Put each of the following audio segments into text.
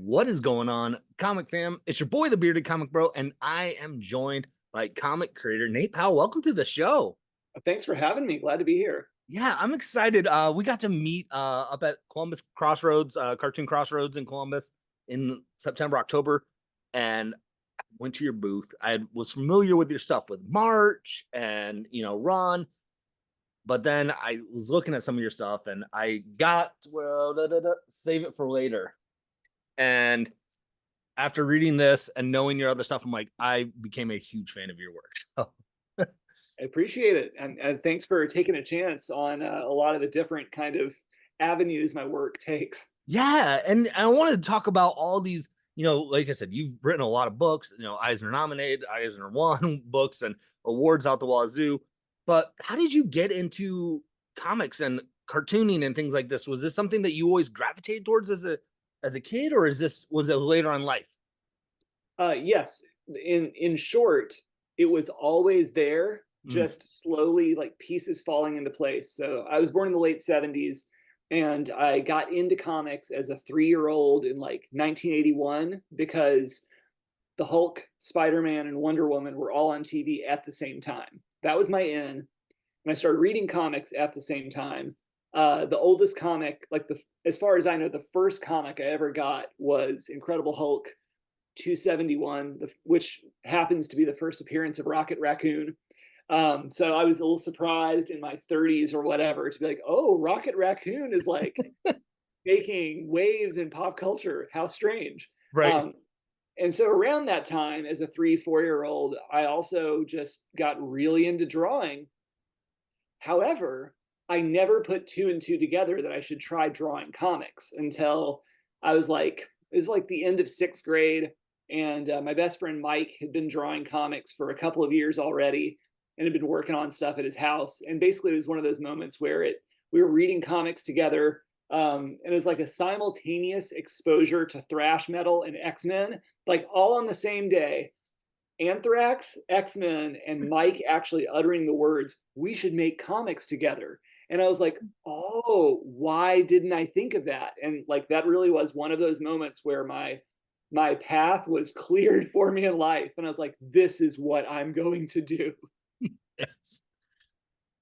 What is going on, comic fam? It's your boy, the Bearded Comic Bro, and I am joined by comic creator Nate Powell. Welcome to the show. Thanks for having me. Glad to be here. Yeah, I'm excited. We got to meet up at Columbus Crossroads, Cartoon Crossroads in Columbus in September, October, and I went to your booth. I was familiar with your stuff with March and Ron, but then I was looking at some of your stuff and I got save it for later. And after reading this and knowing your other stuff, I'm like, I became a huge fan of your work. So I appreciate it. And thanks for taking a chance on a lot of the different kind of avenues my work takes. yeah, and I wanted to talk about all these. Like I said, you've written a lot of books. Eisner nominated, Eisner won books, and awards out the wazoo. But how did you get into comics and cartooning and things like this? Was this something that you always gravitated towards as a kid, or was it later on life? Yes, in short, it was always there, Mm. just slowly like pieces falling into place. So I was born in the late 70s and I got into comics as a 3-year-old in like 1981 because the Hulk, Spider-Man, and Wonder Woman were all on TV at the same time. That was my in. And I started reading comics at the same time. The oldest comic, as far as I know, the first comic I ever got was Incredible Hulk 271, which happens to be the first appearance of Rocket Raccoon. So I was a little surprised in my 30s or whatever to be like, oh, Rocket Raccoon is like making waves in pop culture. How strange. Right. Um, and so around that time, as a 3, 4-year-old, I also just got really into drawing. However, I never put two and two together that I should try drawing comics until it was like the end of 6th grade. And my best friend Mike had been drawing comics for a couple of years already and had been working on stuff at his house. And basically, it was one of those moments where we were reading comics together. And it was like a simultaneous exposure to thrash metal and X-Men, like all on the same day. Anthrax, X-Men, and Mike actually uttering the words, we should make comics together. And I was like, oh, why didn't I think of that? And like that really was one of those moments where my path was cleared for me in life. And I was like, this is what I'm going to do. Yes.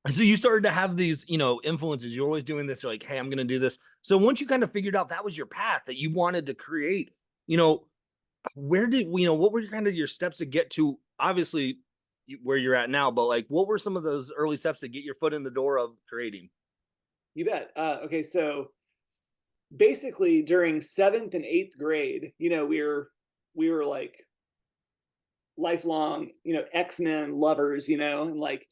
So you started to have these, influences. You're always doing this. You're like, hey, I'm going to do this. So once you kind of figured out that was your path that you wanted to create, you know, where did what were kind of your steps to get to obviously where you're at now? But like, what were some of those early steps to get your foot in the door of creating? You bet. Okay, so basically during 7th and 8th grade, we were like lifelong, X-Men lovers, and like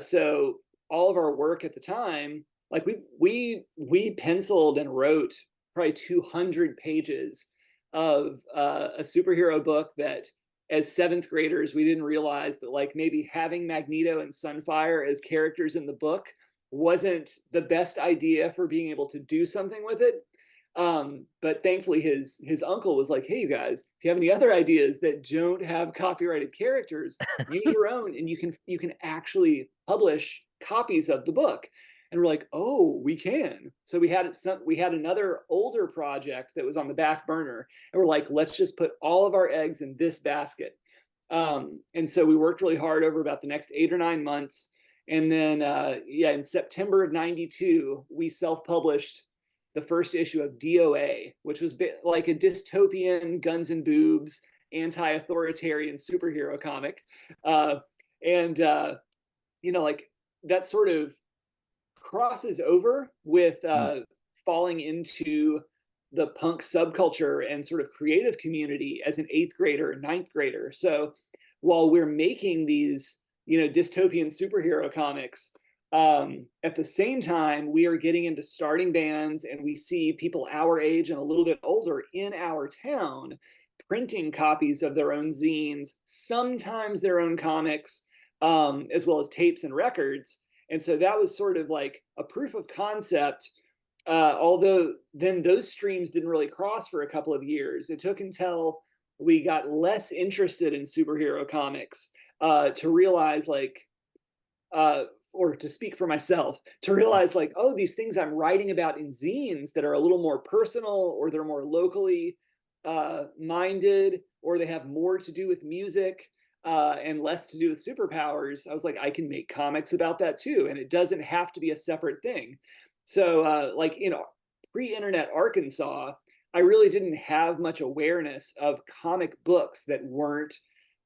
so all of our work at the time, like we penciled and wrote probably 200 pages of a superhero book that as 7th graders we didn't realize that like maybe having Magneto and Sunfire as characters in the book wasn't the best idea for being able to do something with it. But thankfully his uncle was like, hey, you guys, if you have any other ideas that don't have copyrighted characters, use your own and you can actually publish copies of the book. And we're like, oh, we can. So we had another older project that was on the back burner. And we're like, let's just put all of our eggs in this basket. And so we worked really hard over about the next 8 or 9 months. And then, in September of 92, we self-published the first issue of DOA, which was like a dystopian guns and boobs, anti-authoritarian superhero comic. And like that sort of crosses over with Mm. falling into the punk subculture and sort of creative community as an 8th grader, 9th grader. So while we're making these, dystopian superhero comics, at the same time, we are getting into starting bands and we see people our age and a little bit older in our town printing copies of their own zines, sometimes their own comics, as well as tapes and records. And so that was sort of like a proof of concept. Although then those streams didn't really cross for a couple of years. It took until we got less interested in superhero comics to realize or to speak for myself, to realize like, oh, these things I'm writing about in zines that are a little more personal or they're more locally minded, or they have more to do with music and less to do with superpowers, I was like, I can make comics about that too, and it doesn't have to be a separate thing. So, like in pre-internet Arkansas, I really didn't have much awareness of comic books that weren't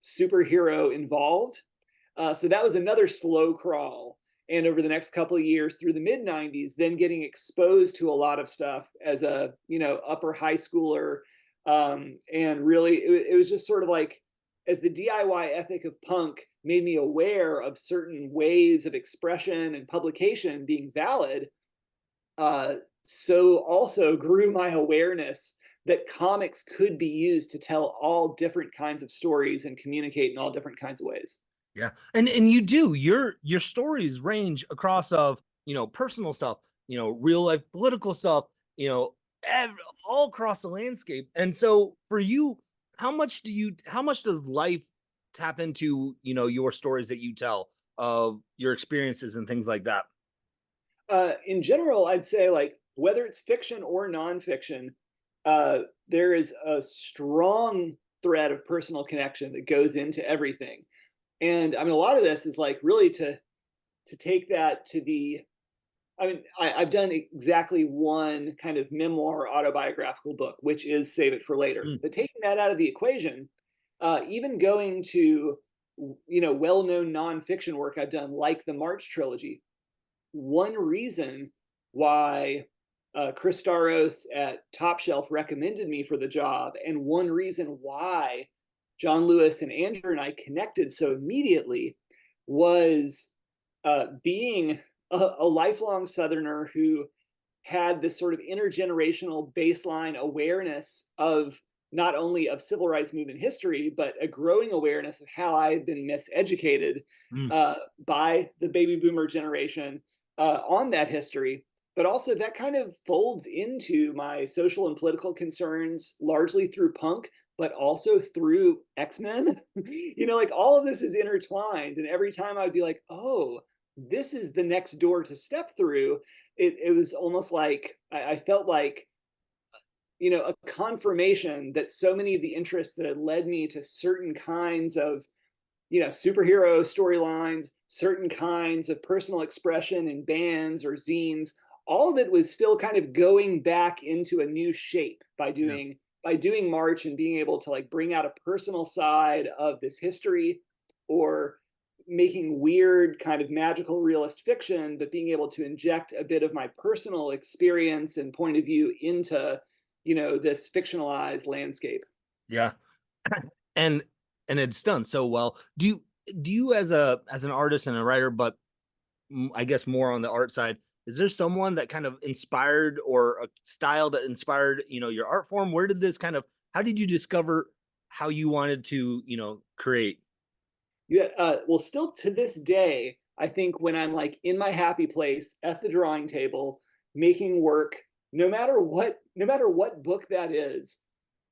superhero involved. So that was another slow crawl. And over the next couple of years through the mid 90s, then getting exposed to a lot of stuff as a, upper high schooler. And really, it was just sort of like, as the DIY ethic of punk made me aware of certain ways of expression and publication being valid, uh, so also grew my awareness that comics could be used to tell all different kinds of stories and communicate in all different kinds of ways. Yeah. And you do your stories range across of, personal stuff, real life political stuff, you know, ev- all across the landscape. And so for you, how much does life tap into, your stories that you tell of your experiences and things like that? In general, I'd say like whether it's fiction or nonfiction, there is a strong thread of personal connection that goes into everything. And I mean, a lot of this is like really to take that to the. I mean, I've done exactly one kind of memoir autobiographical book, which is Save It for Later. Mm, But taking that out of the equation, even going to well-known nonfiction work I've done, like the March trilogy, one reason why Chris Staros at Top Shelf recommended me for the job, and one reason why John Lewis and Andrew and I connected so immediately was being a lifelong Southerner who had this sort of intergenerational baseline awareness of not only of civil rights movement history, but a growing awareness of how I had been miseducated mm, uh, by the baby boomer generation on that history. But also that kind of folds into my social and political concerns, largely through punk, but also through X-Men. Like all of this is intertwined. And every time I'd be like, oh, this is the next door to step through. It was almost like I felt like a confirmation that so many of the interests that had led me to certain kinds of superhero storylines, certain kinds of personal expression in bands or zines, all of it was still kind of going back into a new shape yeah. by doing March and being able to like bring out a personal side of this history, or making weird kind of magical realist fiction, but being able to inject a bit of my personal experience and point of view into this fictionalized landscape. Yeah. And it's done so well. Do you as an artist and a writer, but I guess more on the art side, is there someone that kind of inspired or a style that inspired, your art form? Where did this kind of how did you discover how you wanted to, create? Yeah, well, still to this day, I think when I'm like in my happy place at the drawing table, making work, no matter what book that is,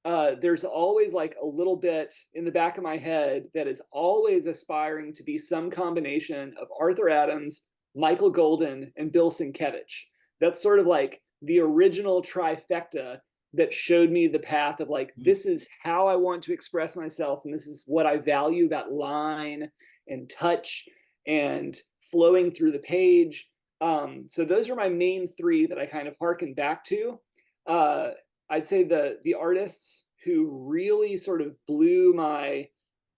there's always like a little bit in the back of my head that is always aspiring to be some combination of Arthur Adams, Michael Golden, and Bill Sienkiewicz. That's sort of like the original trifecta that showed me the path of like, Mm, this is how I want to express myself, and this is what I value about line and touch and flowing through the page. So those are my main three that I kind of harken back to. Uh, I'd say the artists who really sort of blew my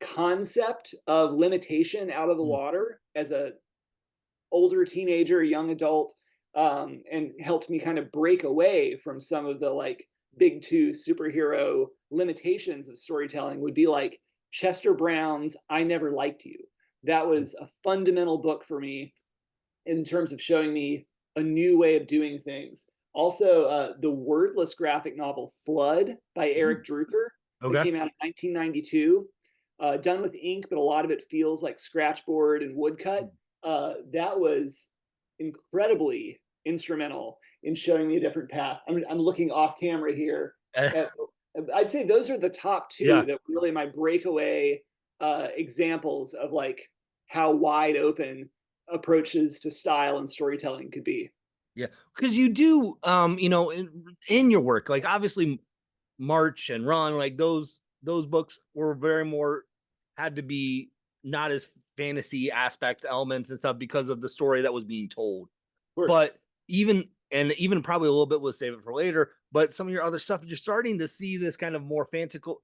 concept of limitation out of the mm, water as a older teenager, young adult, and helped me kind of break away from some of the like big two superhero limitations of storytelling would be like Chester Brown's I Never Liked You. That mm, was a fundamental book for me in terms of showing me a new way of doing things. Also, the wordless graphic novel Flood by mm. Eric Drucker that Okay. came out in 1992, done with ink, but a lot of it feels like scratchboard and woodcut. That was incredibly instrumental in showing me a different path. I'm looking off camera here. Eh, At, I'd say those are the top two yeah. that were really my breakaway examples of like how wide open approaches to style and storytelling could be. Yeah. Because you do in your work, like obviously March and Run, like those books were very more had to be not as fantasy aspects, elements and stuff because of the story that was being told. Of course. But even probably a little bit, we'll save it for later. But some of your other stuff, you're starting to see this kind of more fantastical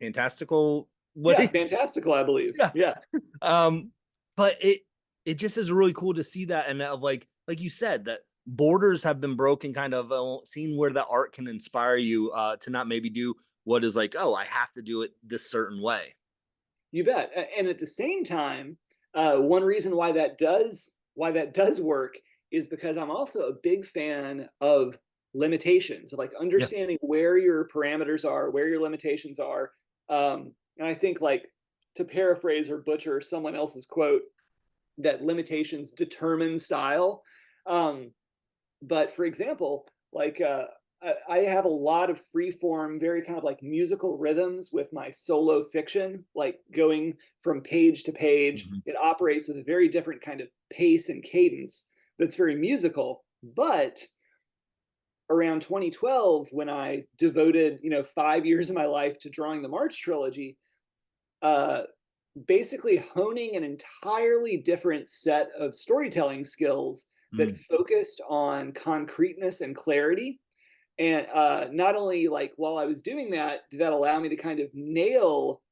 Yeah, way. fantastical, I believe. Yeah. Yeah. Um, but it just is really cool to see that, and of like you said, that borders have been broken, kind of seeing where the art can inspire you to not maybe do what is like, oh, I have to do it this certain way. You bet. And at the same time, one reason why that does work is because I'm also a big fan of limitations, of like Yeah. understanding where your parameters are, where your limitations are. And I think, like, to paraphrase or butcher someone else's quote, that limitations determine style. Um, but for example, like I have a lot of free form, very kind of like musical rhythms with my solo fiction, like going from page to page. Mhm. It operates with a very different kind of pace and cadence that's very musical. But around 2012, when I devoted, 5 years of my life to drawing the March trilogy, uh, basically honing an entirely different set of storytelling skills that Mm. focused on concreteness and clarity. And not only, like, while I was doing that, did that allow me to kind of nail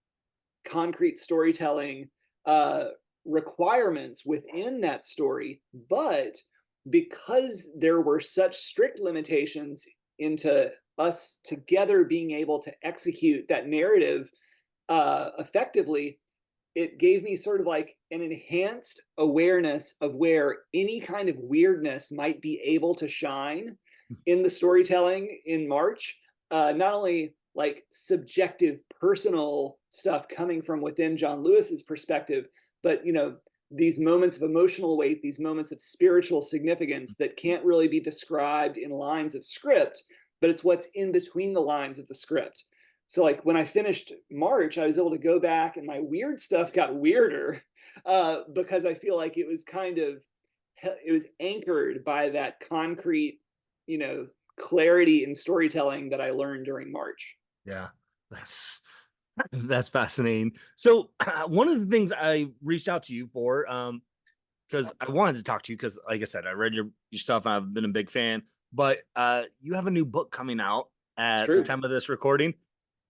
concrete storytelling uh, requirements within that story, but because there were such strict limitations into us together being able to execute that narrative effectively, it gave me sort of like an enhanced awareness of where any kind of weirdness might be able to shine in the storytelling in March. Not only like subjective, personal stuff coming from within John Lewis's perspective, but these moments of emotional weight, these moments of spiritual significance that can't really be described in lines of script, but it's what's in between the lines of the script. So, like, when I finished March, I was able to go back and my weird stuff got weirder because I feel like it was it was anchored by that concrete, you know, clarity in storytelling that I learned during March. Yeah, that's that's fascinating. So one of the things I reached out to you for, because I wanted to talk to you because, like I said, I read your stuff and I've been a big fan. But you have a new book coming out It's at the true. time of this recording.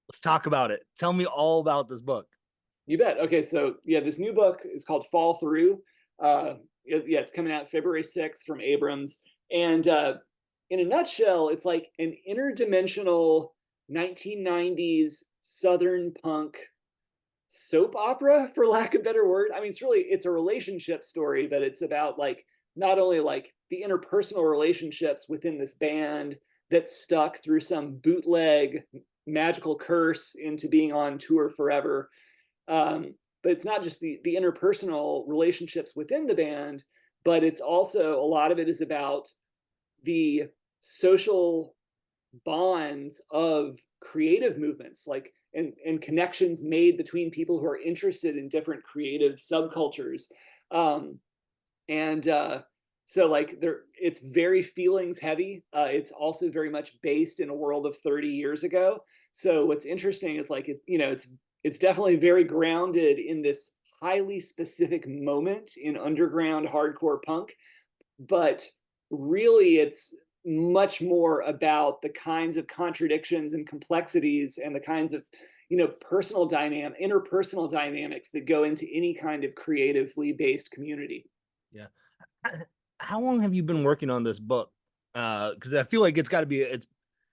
Let's talk about it. Tell me all about this book. You bet. Okay, so yeah, this new book is called Fall Through. Yeah, it's coming out February 6th from Abrams. And in a nutshell, it's like an interdimensional 1990s Southern punk soap opera, for lack of a better word. I mean, it's a relationship story, but it's about, like, not only like the interpersonal relationships within this band that's stuck through some bootleg magical curse into being on tour forever, but it's not just the interpersonal relationships within the band, but it's also, a lot of it is about the social bonds of creative movements, like, and connections made between people who are interested in different creative subcultures. um, and so, like, there, it's very feelings heavy. It's also very much based in a world of 30 years ago. So what's interesting is, like, it's definitely very grounded in this highly specific moment in underground hardcore punk, but really it's much more about the kinds of contradictions and complexities and the kinds of interpersonal dynamics that go into any kind of creatively based community. Yeah. How long have you been working on this book? Because I feel like it's got to be it's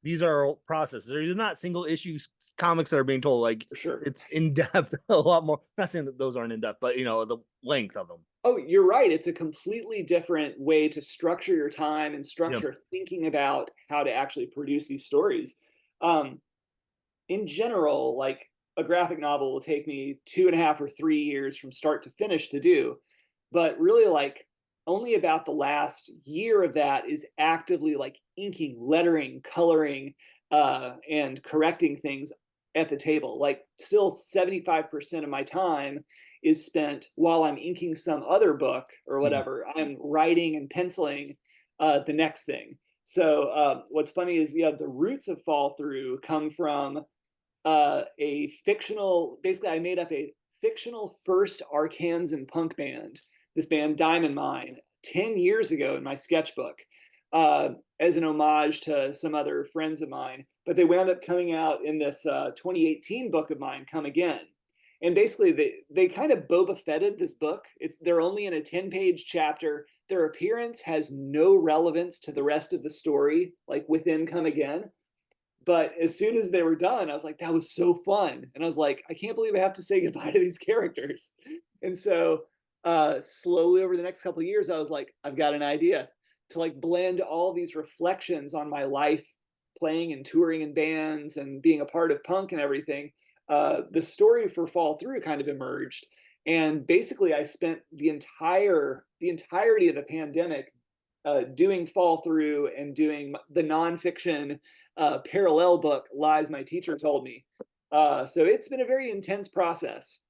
these are processes. There's not single issues comics that are being told. Like For sure. it's in depth a lot more. Not saying that those aren't in depth, but the length of them. Oh, you're right. It's a completely different way to structure your time and Yeah. structure thinking about how to actually produce these stories. Um, in general, like, a graphic novel will take me 2.5 or 3 years from start to finish to do. But really, like, only about the last year of that is actively, like, inking, lettering, coloring, and correcting things at the table. Like, still 75% of my time is spent while I'm inking some other book or Mhm. whatever. I'm writing and penciling the next thing. So what's funny is, yeah, the roots of Fall Through come from a fictional. Basically, I made up a fictional first Arkansas punk band, this band Diamond Mine, 10 years ago in my sketchbook, uh, as an homage to some other friends of mine. But they wound up coming out in this 2018 book of mine, Come Again. And basically, they kind of Boba Fetted this book. They're only in a 10-page chapter. Their appearance has no relevance to the rest of the story, like within Come Again. But as soon as they were done, I was like, that was so fun. And I was like, I can't believe I have to say goodbye to these characters. And so slowly over the next couple of years, I was like, I've got an idea to like blend all these reflections on my life playing and touring in bands and being a part of punk and everything. The story for Fall Through kind of emerged. And basically I spent the entirety of the pandemic doing Fall Through and doing the nonfiction parallel book, Lies My Teacher Told Me. So it's been a very intense process.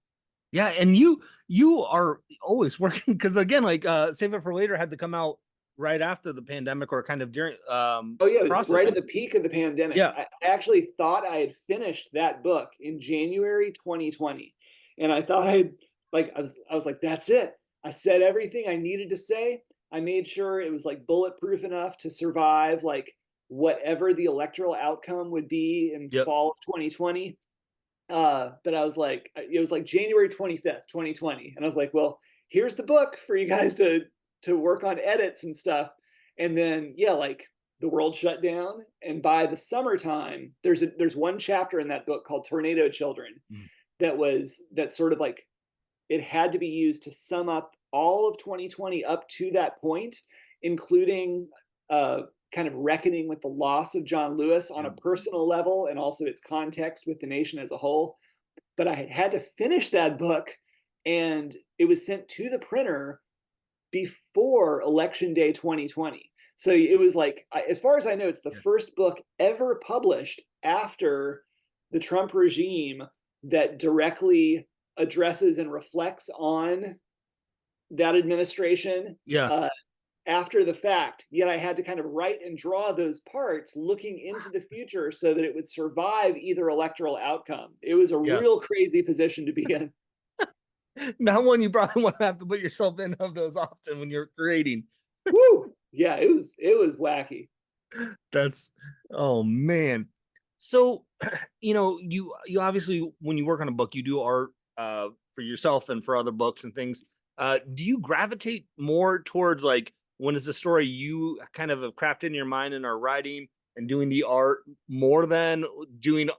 Yeah, and you are always working because again, like Save It for Later had to come out right after the pandemic or kind of during Oh yeah, it was right processing. at the peak of the pandemic. Yeah, I actually thought I had finished that book in January 2020, and I thought I was like, that's it. I said everything I needed to say. I made sure it was like bulletproof enough to survive like whatever the electoral outcome would be in yep. fall of 2020. But I was like, it was like January 25th, 2020, and I was like, well, here's the book for you guys to work on edits and stuff. And then yeah, like the world shut down, and by the summertime, there's one chapter in that book called Tornado Children Mm. that sort of like it had to be used to sum up all of 2020 up to that point, including uh, kind of reckoning with the loss of John Lewis on Yeah. a personal level and also its context with the nation as a whole. But I had to finish that book, and it was sent to the printer before Election Day 2020. So it was like, as far as I know, it's the Yeah. first book ever published after the Trump regime that directly addresses and reflects on that administration Yeah. uh, after the fact. Yet I had to kind of write and draw those parts looking into the future so that it would survive either electoral outcome. It was a Yeah. real crazy position to be in. Not one you probably want to have to put yourself in of those often when you're creating. Woo! Yeah, it was wacky. That's oh man. So, you obviously when you work on a book, you do art for yourself and for other books and things. Do you gravitate more towards like when it's a story you kind of have crafted in your mind and are writing and doing the art more than doing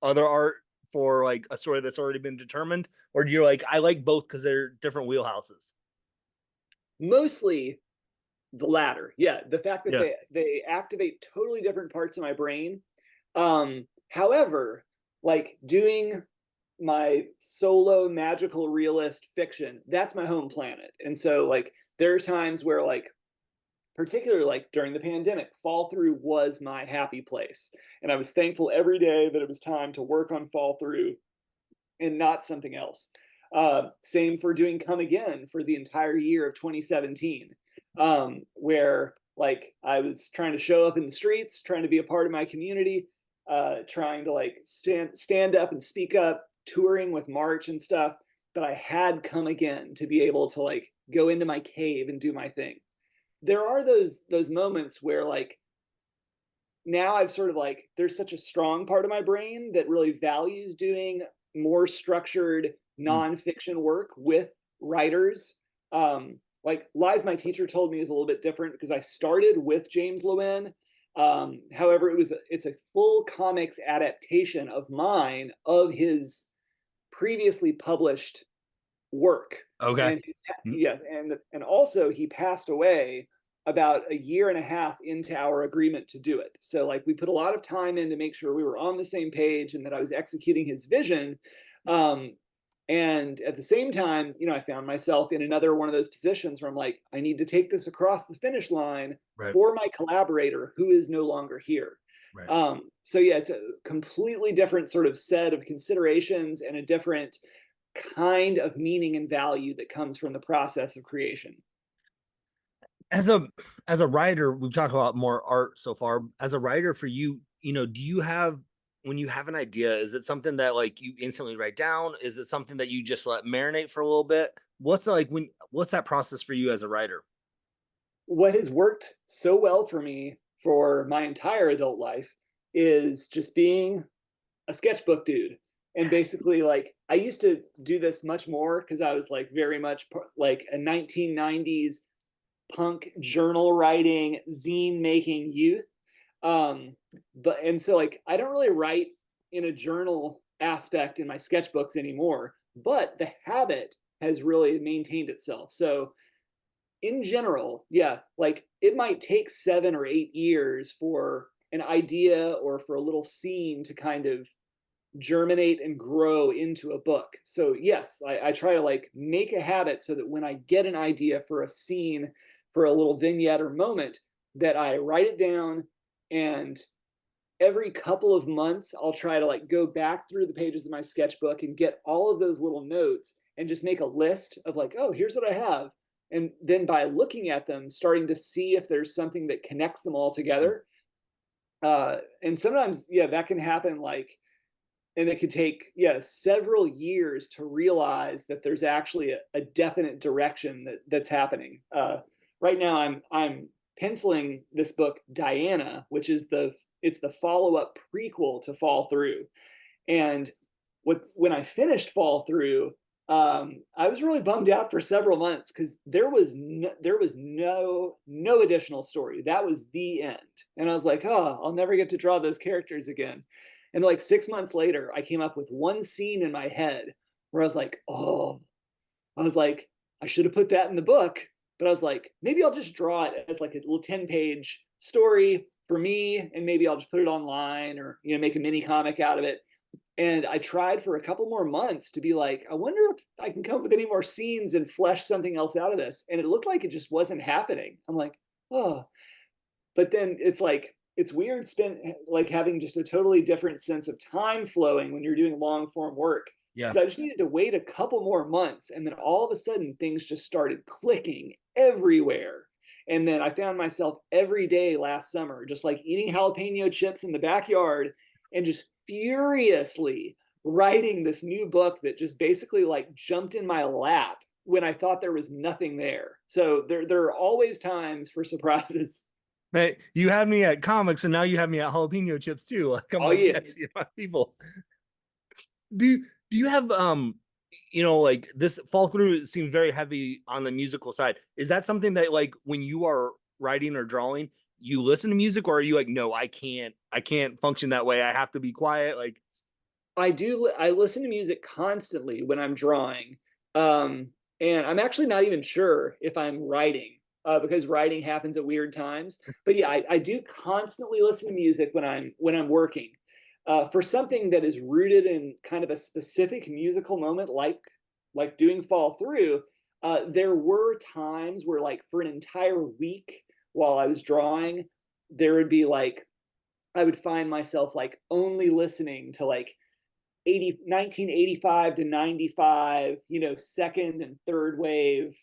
other art for like a story that's already been determined? Or do you like I like both because they're different wheelhouses? Mostly the latter. Yeah, the fact that Yeah. they activate totally different parts of my brain. However, like doing my solo magical realist fiction, that's my home planet. And so like there are times where like particularly like during the pandemic, Fall Through was my happy place. And I was thankful every day that it was time to work on Fall Through and not something else. Same for doing Come Again for the entire year of 2017, where like I was trying to show up in the streets, trying to be a part of my community, trying to like stand up and speak up, touring with March and stuff. But I had Come Again to be able to like go into my cave and do my thing. There are those moments where like now I've sort of like there's such a strong part of my brain that really values doing more structured Mm. nonfiction work with writers. Like Lies My Teacher Told Me is a little bit different because I started with James Lewin. However, it's a full comics adaptation of mine of his previously published work. Okay. And Mm. yeah, and also he passed away about a year and a half into our agreement to do it. So like we put a lot of time in to make sure we were on the same page and that I was executing his vision. Um, and at the same time, I found myself in another one of those positions where I'm like, I need to take this across the finish line Right. for my collaborator who is no longer here. Right. So yeah, it's a completely different sort of set of considerations and a different kind of meaning and value that comes from the process of creation. as a as a writer, we've talked about more art so far. As a writer for you, do you have when you have an idea, is it something that like you instantly write down? Is it something that you just let marinate for a little bit? What's that process for you as a writer? What has worked so well for me for my entire adult life is just being a sketchbook dude. And basically, like, I used to do this much more because I was like very much like a 1990s punk journal writing, zine making youth. Um, and so like I don't really write in a journal aspect in my sketchbooks anymore, but the habit has really maintained itself. So in general, yeah, like it might take 7 or 8 years for an idea or for a little scene to kind of germinate and grow into a book. So yes, I try to like make a habit so that when I get an idea for a scene, for a little vignette or moment, that I write it down, and every couple of months I'll try to like go back through the pages of my sketchbook and get all of those little notes and just make a list of like, oh, here's what I have. And then by looking at them, starting to see if there's something that connects them all together. And sometimes, yeah, that can happen like, and it could take, yeah, several years to realize that there's actually a definite direction that's happening. Right now I'm penciling this book Diana, which is it's the follow-up prequel to Fall Through. And when I finished Fall Through, I was really bummed out for several months because there was no additional story. That was the end, and I was like, oh, I'll never get to draw those characters again. And like 6 months later, I came up with one scene in my head where I was like, oh, I was like, I should have put that in the book, but I was like, maybe I'll just draw it as like a little 10-page story for me, and maybe I'll just put it online or make a mini comic out of it. And I tried for a couple more months to be like, I wonder if I can come up with any more scenes and flesh something else out of this. And it looked like it just wasn't happening. I'm like, oh, but then it's like, it's weird like having just a totally different sense of time flowing when you're doing long form work. Yeah. Because I just needed to wait a couple more months. And then all of a sudden things just started clicking everywhere. And then I found myself every day last summer, just like eating jalapeno chips in the backyard and just furiously writing this new book that just basically like jumped in my lap when I thought there was nothing there. So there are always times for surprises. Hey, you had me at comics and now you have me at jalapeno chips too. Like I'm Oh like, yeah. yes, people. Do you have like this Fall Through seems very heavy on the musical side. Is that something that like when you are writing or drawing, you listen to music, or are you like, no, I can't function that way. I have to be quiet. Like, I listen to music constantly when I'm drawing. Um, and I'm actually not even sure if I'm writing, because writing happens at weird times. But yeah, I do constantly listen to music when I'm working. For something that is rooted in kind of a specific musical moment, like doing Fall Through, there were times where like for an entire week while I was drawing, there would be like I would find myself like only listening to like 1985 to 95, second and third wave,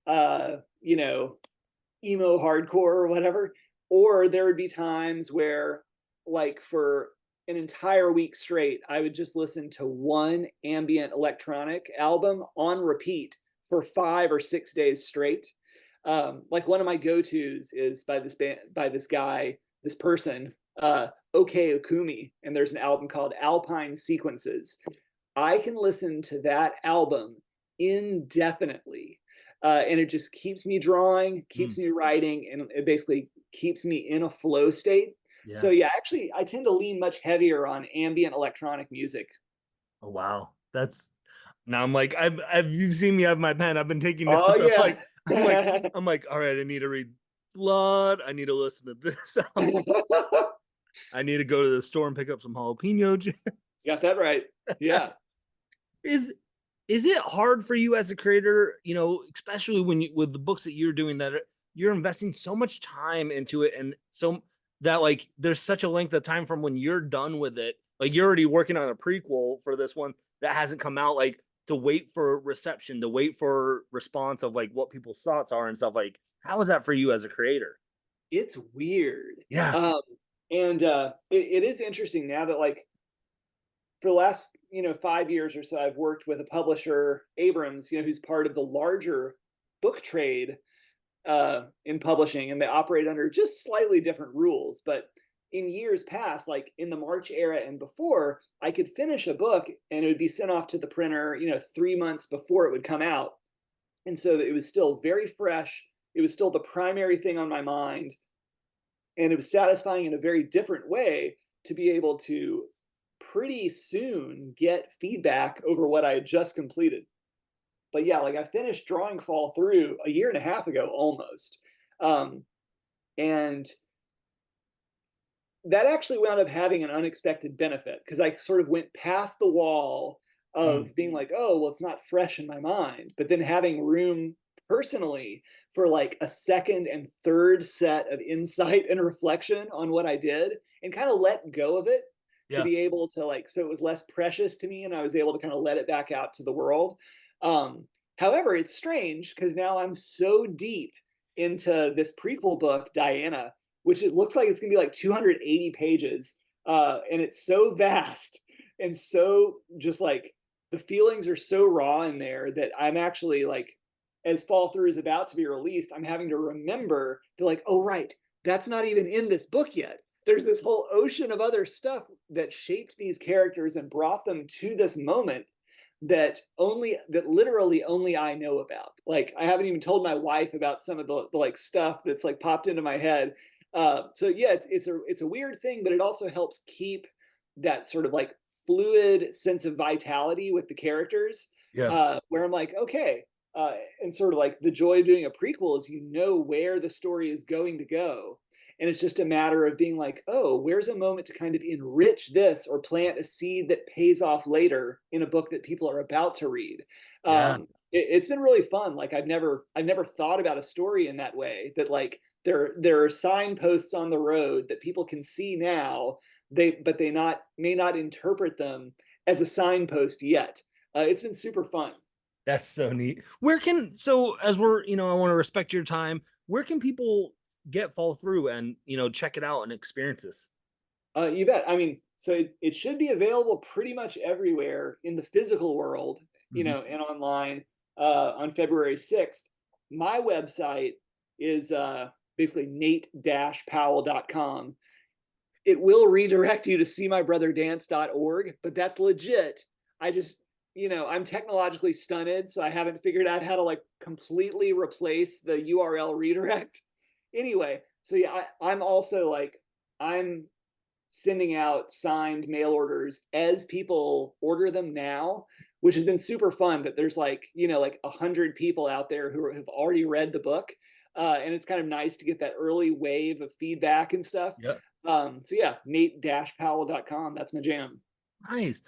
uh, you know, emo hardcore or whatever. Or there would be times where, like, for an entire week straight, I would just listen to one ambient electronic album on repeat for 5 or 6 days straight. Like one of my go-tos is by this guy, this person, OK Okumi, and there's an album called Alpine Sequences. I can listen to that album indefinitely, and it just keeps me drawing, keeps me writing, and it basically keeps me in a flow state. yeah. So yeah, actually, I tend to lean much heavier on ambient electronic music. Oh wow. That's now I'm like, I've you've seen me have my pen. I've been taking Oh notes. I'm yeah. like, I'm like, I'm like, all right, I need to read Flood. I need to listen to this. I need to go to the store and pick up some jalapeno chips. Got that right. Yeah. Is is it hard for you as a creator, especially when you with the books that you're doing that you're investing so much time into it, and so that like there's such a length of time from when you're done with it, like you're already working on a prequel for this one that hasn't come out. Like, to wait for reception, to wait for response of like what people's thoughts are and stuff. Like, how is that for you as a creator? It's weird. Yeah. Um, and it is interesting now that like for the last 5 years or so, I've worked with a publisher, Abrams, who's part of the larger book trade in publishing, and they operate under just slightly different rules. But in years past, like in the March era and before, I could finish a book and it would be sent off to the printer, 3 months before it would come out. And so that it was still very fresh. It was still the primary thing on my mind. And it was satisfying in a very different way to be able to pretty soon get feedback over what I had just completed. But yeah, like I finished Drawing Fall Through a year and a half ago almost. Um, and that actually wound up having an unexpected benefit because I sort of went past the wall Mm. of being like, oh, well, it's not fresh in my mind, but then having room personally for like a second and third set of insight and reflection on what I did and kind of let go of it to Yeah. be able to like, so it was less precious to me and I was able to kind of let it back out to the world. Um, However, it's strange because now I'm so deep into this prequel book, Diana, which it looks like it's going to be like 280 pages. And it's so vast and so just like the feelings are so raw in there that I'm actually like, as Fall Through is about to be released, I'm having to remember to like, oh, right, that's not even in this book yet. There's this whole ocean of other stuff that shaped these characters and brought them to this moment that literally only I know about. Like I haven't even told my wife about some of the like stuff that's like popped into my head. So yeah, it's a weird thing, but it also helps keep that sort of like fluid sense of vitality with the characters. Yeah. Where I'm like, okay, and sort of like the joy of doing a prequel is where the story is going to go, and it's just a matter of being like, oh, where's a moment to kind of enrich this or plant a seed that pays off later in a book that people are about to read. Yeah. It's been really fun. Like I've never thought about a story in that way, that like there are signposts on the road that people can see now, but they not may not interpret them as a signpost yet. It's been super fun. That's so neat. So as we're, I want to respect your time. Where can people get Fall Through and, check it out and experience this? You bet. I mean, so it should be available pretty much everywhere in the physical world, Mhm. and online on February 6th. My website is basically nate-powell.com. It will redirect you to seemybrotherdance.org, but that's legit. I just, I'm technologically stunted, so I haven't figured out how to like completely replace the URL redirect. Anyway, so yeah, I'm also like, I'm sending out signed mail orders as people order them now, which has been super fun. That there's like, like 100 people out there who have already read the book. And it's kind of nice to get that early wave of feedback and stuff. Yeah. So yeah, nate-powell.com. That's my jam. Nice.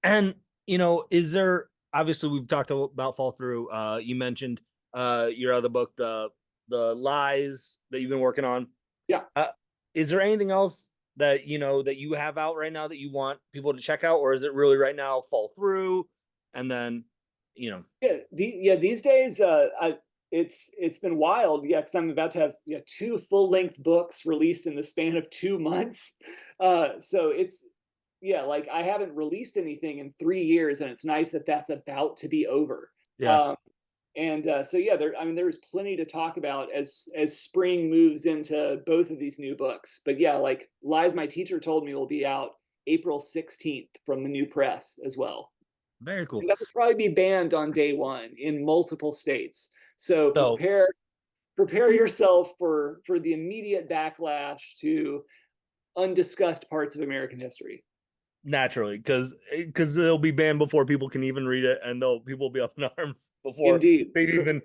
And, is there, obviously we've talked about Fall Through. You mentioned your other book, the lies that you've been working on. Yeah. Uh, is there anything else that that you have out right now that you want people to check out, or is it really right now Fall Through, and then These days, it's been wild. Yeah, because I'm about to have two full length books released in the span of 2 months. So it's like I haven't released anything in 3 years, and it's nice that that's about to be over. yeah, Um, and so yeah, there's plenty to talk about as spring moves into both of these new books. But yeah, like Lies My Teacher Told Me will be out April 16th from the new press as well. very cool. And that will probably be banned on day one in multiple states. So So prepare yourself for the immediate backlash to undiscussed parts of American history. naturally, because it'll be banned before people can even read it, and people will be up in arms before Indeed, they've even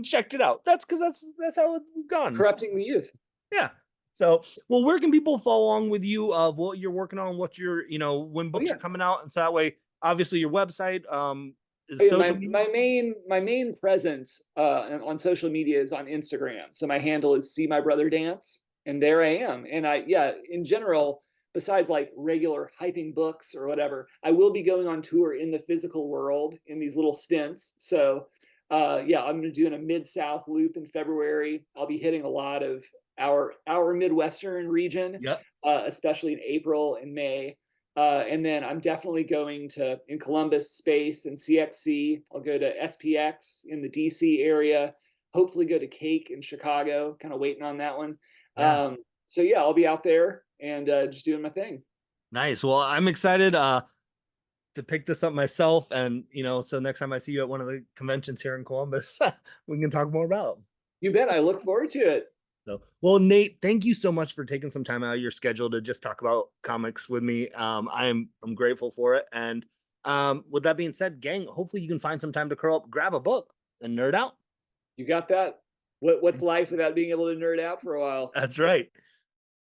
checked it out. That's because that's how it's gone. corrupting the youth. Yeah. So, well, where can people follow along with you of what you're working on, what you're, when Oh books are yeah. coming out, and so that way, obviously, your website, Oh, is yeah, social media. my main presence on social media is on Instagram. So my handle is See My Brother Dance, and there I am. And in general, besides like regular hyping books or whatever, I will be going on tour in the physical world in these little stints. So yeah, I'm going to do a mid-south loop in February. I'll be hitting a lot of our Midwestern region, Yep. especially in April and May. And then I'm definitely going to in Columbus Space and CXC. I'll go to SPX in the DC area. Hopefully go to Cake in Chicago. Kind of waiting on that one. Yeah. So yeah, I'll be out there and just doing my thing. Nice. Well, I'm excited to pick this up myself, and so next time I see you at one of the conventions here in Columbus, we can talk more about it. You bet. I look forward to it. So, well, Nate, thank you so much for taking some time out of your schedule to just talk about comics with me. I'm grateful for it. And with that being said, gang, hopefully you can find some time to curl up, grab a book, and nerd out. You got that? What's life without being able to nerd out for a while? That's right.